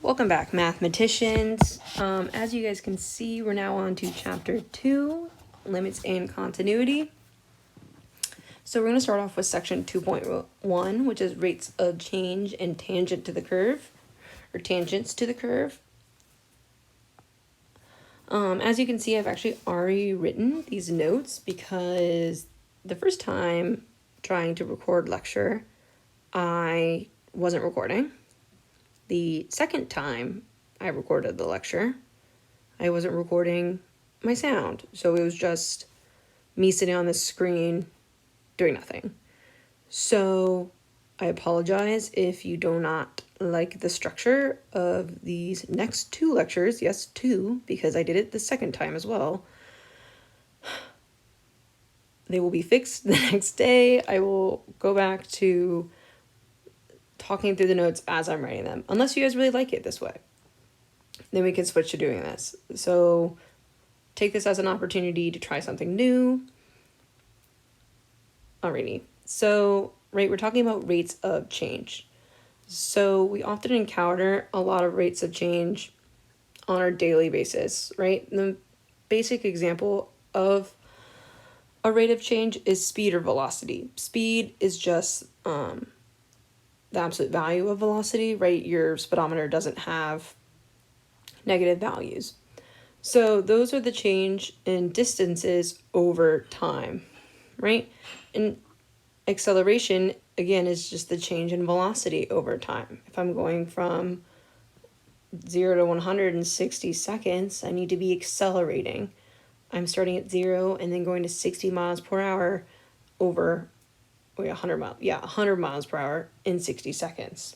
Welcome back, mathematicians. As you guys can see, we're now on to chapter 2, limits and continuity. So we're going to start off with section 2.1, which is rates of change and tangent to the curve, or tangents to the curve. As you can see, I've actually already written these notes because the first time trying to record lecture, I wasn't recording. The second time I recorded the lecture, I wasn't recording my sound. So it was just me sitting on the screen doing nothing. So I apologize if you do not like the structure of these next 2 lectures. Yes, 2, because I did it the second time as well. They will be fixed the next day. I will go back to talking through the notes as I'm writing them, unless you guys really like it this way. Then we can switch to doing this. So take this as an opportunity to try something new. Alrighty. So, we're talking about rates of change. So we often encounter a lot of rates of change on our daily basis, right? The basic example of a rate of change is speed or velocity. Speed is just the absolute value of velocity, right? Your speedometer doesn't have negative values. So those are the change in distances over time, right? And acceleration, again, is just the change in velocity over time. If I'm going from 0 to 160 seconds, I need to be accelerating. I'm starting at 0 and then going to 60 miles per hour over 100 miles per hour in 60 seconds.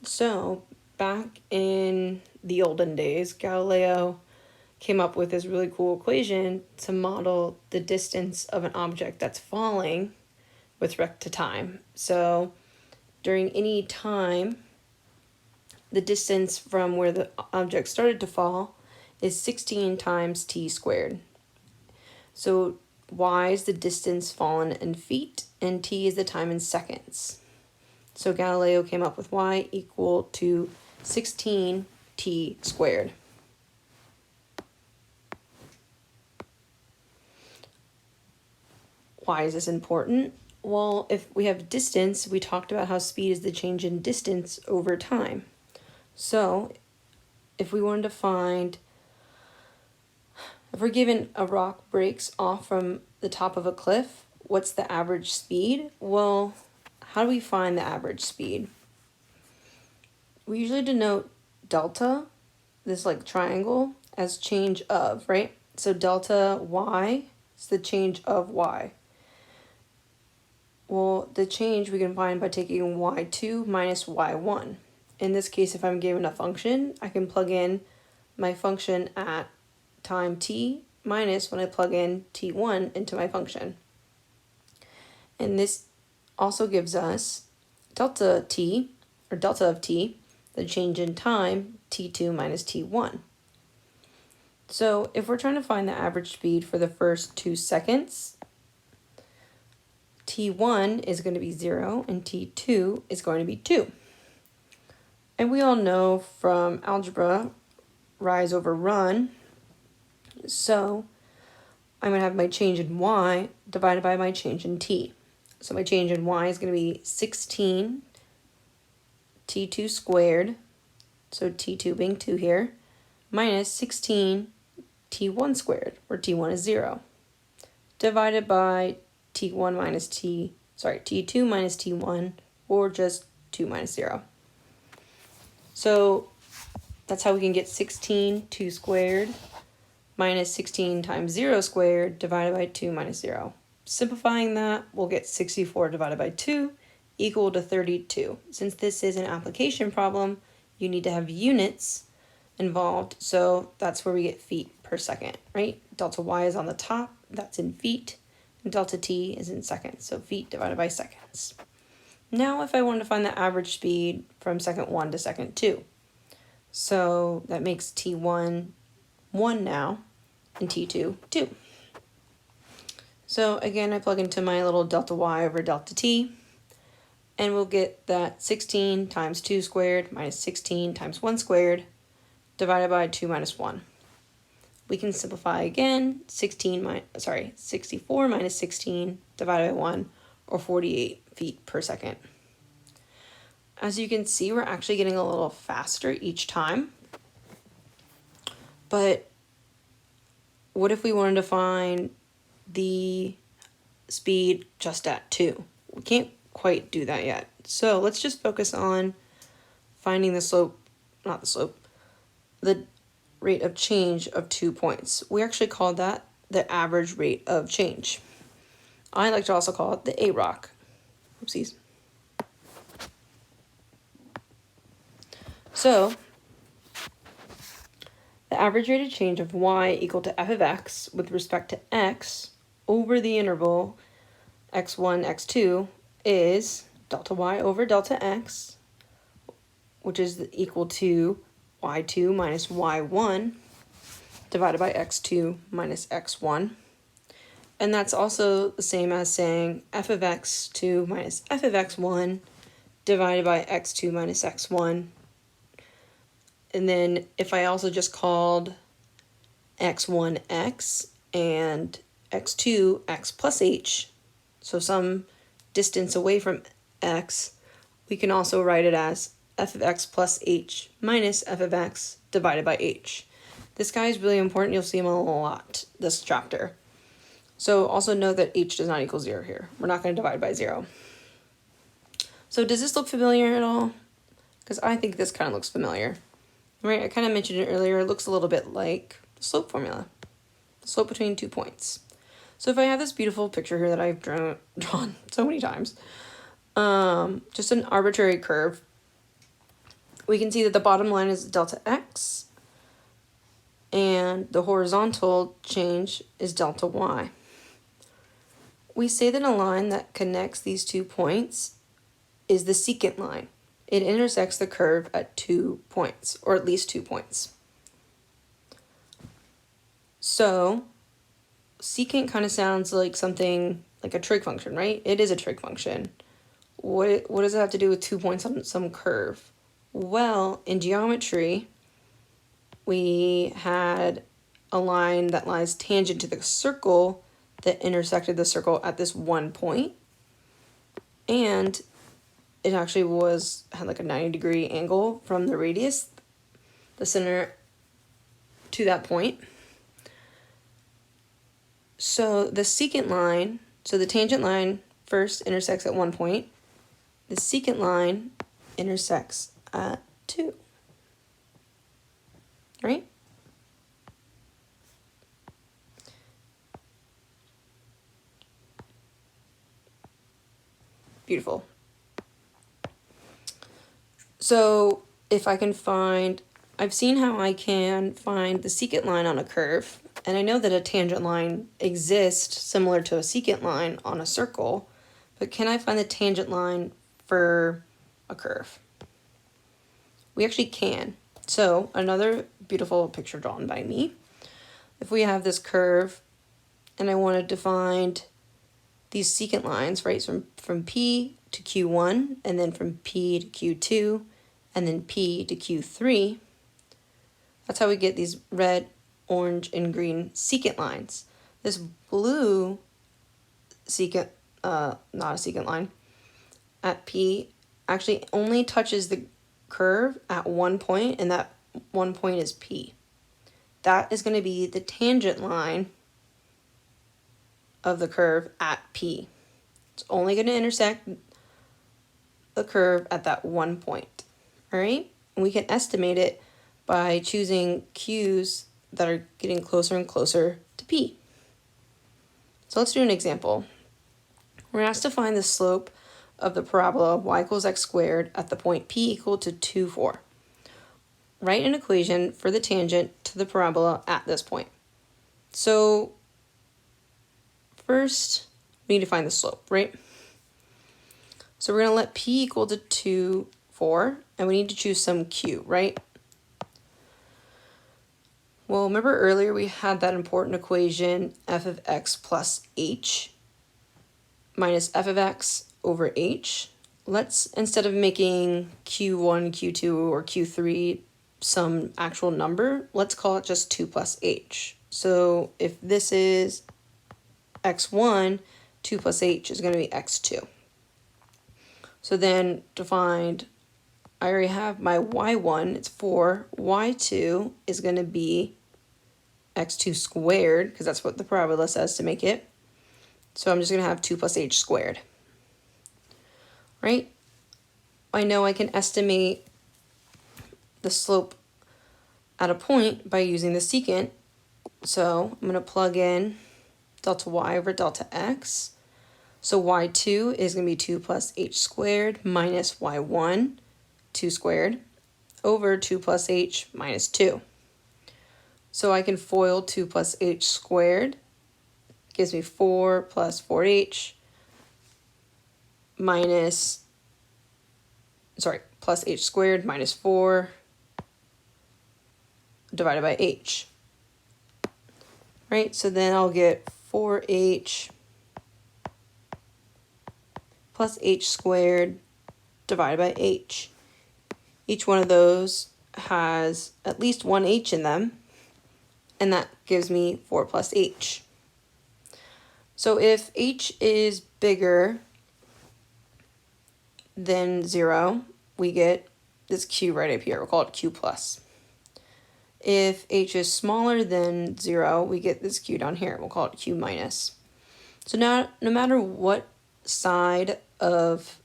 So back in the olden days, Galileo came up with this really cool equation to model the distance of an object that's falling with respect to time. So during any time, the distance from where the object started to fall is 16 times t squared. So y is the distance fallen in feet, and t is the time in seconds. So Galileo came up with y equal to 16 t squared. Why is this important? Well, if we have distance, we talked about how speed is the change in distance over time. So if we wanted to find, if we're given a rock breaks off from the top of a cliff, what's the average speed? Well, how do we find the average speed? We usually denote delta, this like triangle, as change of, right? So delta y is the change of y. Well, the change we can find by taking y2 minus y1. In this case, if I'm given a function, I can plug in my function at time t minus when I plug in t1 into my function. And this also gives us delta t, or delta of t, the change in time, t2 minus t1. So if we're trying to find the average speed for the first 2 seconds, t1 is going to be 0 and t2 is going to be 2. And we all know from algebra, rise over run. So I'm going to have my change in y divided by my change in t. So my change in y is going to be 16 t2 squared, so t2 being 2 here, minus 16 t1 squared, where t1 is 0, divided by t2 minus t1, or just 2 minus 0. So that's how we can get 16 2 squared minus 16 times 0 squared divided by 2 minus 0. Simplifying that, we'll get 64 divided by 2 equal to 32. Since this is an application problem, you need to have units involved, so that's where we get feet per second, right? Delta y is on the top, that's in feet, and delta t is in seconds, so feet divided by seconds. Now if I wanted to find the average speed from second 1 to second 2, so that makes t1 1 now, and t2 2. So again, I plug into my little delta y over delta t. And we'll get that 16 times 2 squared minus 16 times 1 squared divided by 2 minus 1. We can simplify again, 64 minus 16 divided by 1, or 48 feet per second. As you can see, we're actually getting a little faster each time. But what if we wanted to find the speed just at 2? We can't quite do that yet. So let's just focus on finding the rate of change of 2 points. We actually call that the average rate of change. I like to also call it the AROC. Oopsies. So the average rate of change of y equal to f of x with respect to x over the interval x1, x2 is delta y over delta x, which is equal to y2 minus y1 divided by x2 minus x1. And that's also the same as saying f of x2 minus f of x1 divided by x2 minus x1. And then if I also just called x1 x and x2 x plus h, so some distance away from x, we can also write it as f of x plus h minus f of x divided by h. This guy is really important. You'll see him a lot this chapter. So also note that h does not equal 0 here. We're not going to divide by 0. So does this look familiar at all? Because I think this kind of looks familiar. Right, I kind of mentioned it earlier. It looks a little bit like the slope formula, the slope between 2 points. So if I have this beautiful picture here that I've drawn so many times, just an arbitrary curve, we can see that the bottom line is delta x, and the horizontal change is delta y. We say that a line that connects these 2 points is the secant line. It intersects the curve at 2 points, or at least 2 points. So secant kind of sounds like something like a trig function, right? It is a trig function. What does it have to do with 2 points on some curve? Well, in geometry, we had a line that lies tangent to the circle that intersected the circle at this 1 point, and it actually had like a 90-degree angle from the radius, the center, to that point. So the secant line, so the tangent line first intersects at 1 point. The secant line intersects at 2. Right? Beautiful. So if I can I've seen how I can find the secant line on a curve, and I know that a tangent line exists similar to a secant line on a circle, but can I find the tangent line for a curve? We actually can. So another beautiful picture drawn by me. If we have this curve and I wanted to find these secant lines, right, from P to Q1, and then from P to Q2, and then P to Q3, that's how we get these red, orange, and green secant lines. This blue secant, not a secant line, at P actually only touches the curve at 1 point, and that 1 point is P. That is going to be the tangent line of the curve at P. It's only going to intersect the curve at that 1 point. All right? And we can estimate it by choosing Q's that are getting closer and closer to P. So let's do an example. We're asked to find the slope of the parabola y equals x squared at the point P equal to 2, 4. Write an equation for the tangent to the parabola at this point. So first, we need to find the slope, right? So we're going to let P equal to 2, 4, and we need to choose some Q, right? Well, remember earlier we had that important equation f of x plus h minus f of x over h. let's, instead of making q1, q2, or q3 some actual number, let's call it just 2 plus h. So if this is x1, 2 plus h is going to be x2. So then to find, I already have my y1, it's 4. y2 is going to be x2 squared, because that's what the parabola says to make it. So I'm just going to have 2 plus h squared. Right? I know I can estimate the slope at a point by using the secant. So I'm going to plug in delta y over delta x. So y2 is going to be 2 plus h squared minus y1, 2 squared, over 2 plus h minus 2. So I can FOIL 2 plus h squared, gives me 4 plus 4h minus, plus h squared minus 4 divided by h. Right, so then I'll get 4h plus h squared divided by h. Each one of those has at least one h in them, and that gives me 4 plus h. So if h is bigger than 0, we get this q right up here. We'll call it q plus. If h is smaller than 0, we get this q down here. We'll call it q minus. So now, no matter what side of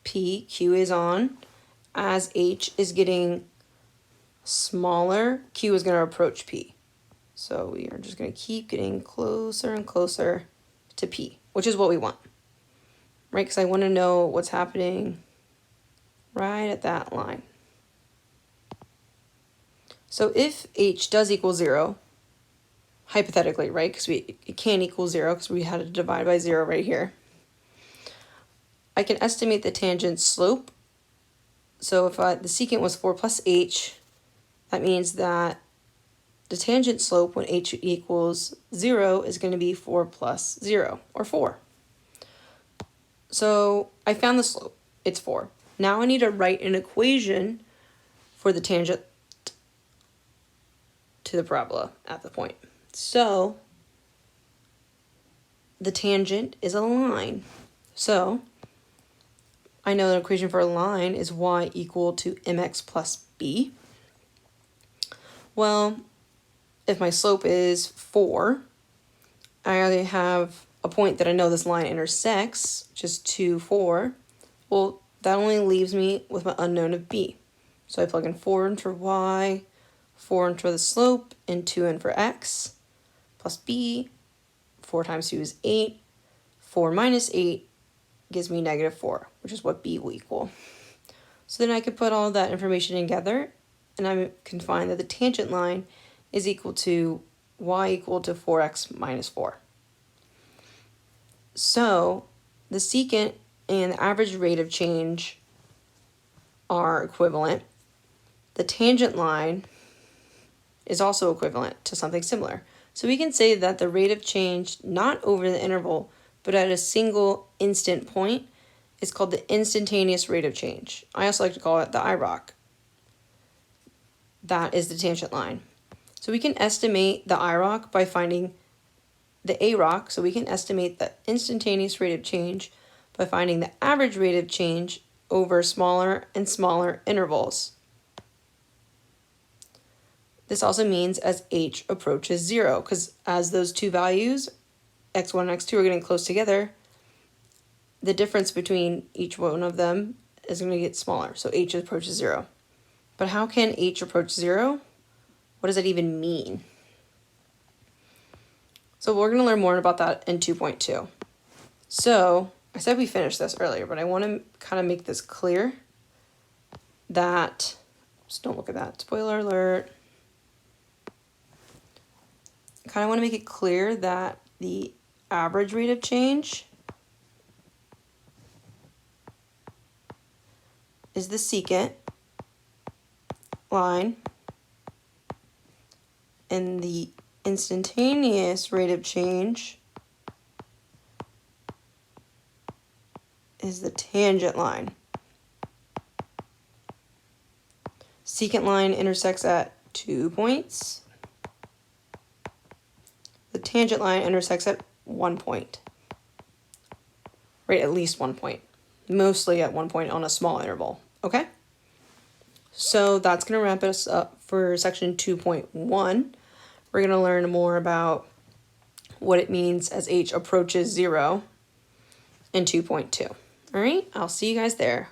p q is on, as h is getting smaller, q is going to approach p. So we are just going to keep getting closer and closer to p, which is what we want, right? Because I want to know what's happening right at that line. So if h does equal 0, hypothetically, right, because it can't equal 0 because we had to divide by 0 right here, I can estimate the tangent slope. So if the secant was 4 plus h, that means that the tangent slope when h equals 0 is going to be 4 plus 0, or 4. So I found the slope. It's 4. Now I need to write an equation for the tangent to the parabola at the point. So the tangent is a line. So I know the equation for a line is y equal to mx plus b. Well, if my slope is 4, I already have a point that I know this line intersects, which is 2, 4. Well, that only leaves me with my unknown of b. So I plug in 4 in for y, 4 in for the slope, and 2 in for x, plus b. 4 times 2 is 8. 4 minus 8 gives me negative 4, which is what b will equal. So then I could put all that information together, and I can find that the tangent line is equal to y equal to 4x minus 4. So the secant and the average rate of change are equivalent. The tangent line is also equivalent to something similar. So we can say that the rate of change, not over the interval, but at a single instant point, is called the instantaneous rate of change. I also like to call it the IROC. That is the tangent line. So we can estimate the IROC by finding the AROC. So we can estimate the instantaneous rate of change by finding the average rate of change over smaller and smaller intervals. This also means as h approaches 0, because as those two values, x1 and x2, are getting close together, the difference between each one of them is going to get smaller. So h approaches 0. But how can h approach 0? What does that even mean? So we're going to learn more about that in 2.2. So I said we finished this earlier, but I want to kind of make this clear that, just don't look at that, spoiler alert. I kind of want to make it clear that the average rate of change is the secant line, and the instantaneous rate of change is the tangent line. Secant line intersects at 2 points. The tangent line intersects at 1 point. Right, at least 1 point. Mostly at 1 point on a small interval, okay? So that's going to wrap us up for section 2.1. We're going to learn more about what it means as h approaches 0 in 2.2. All right, I'll see you guys there.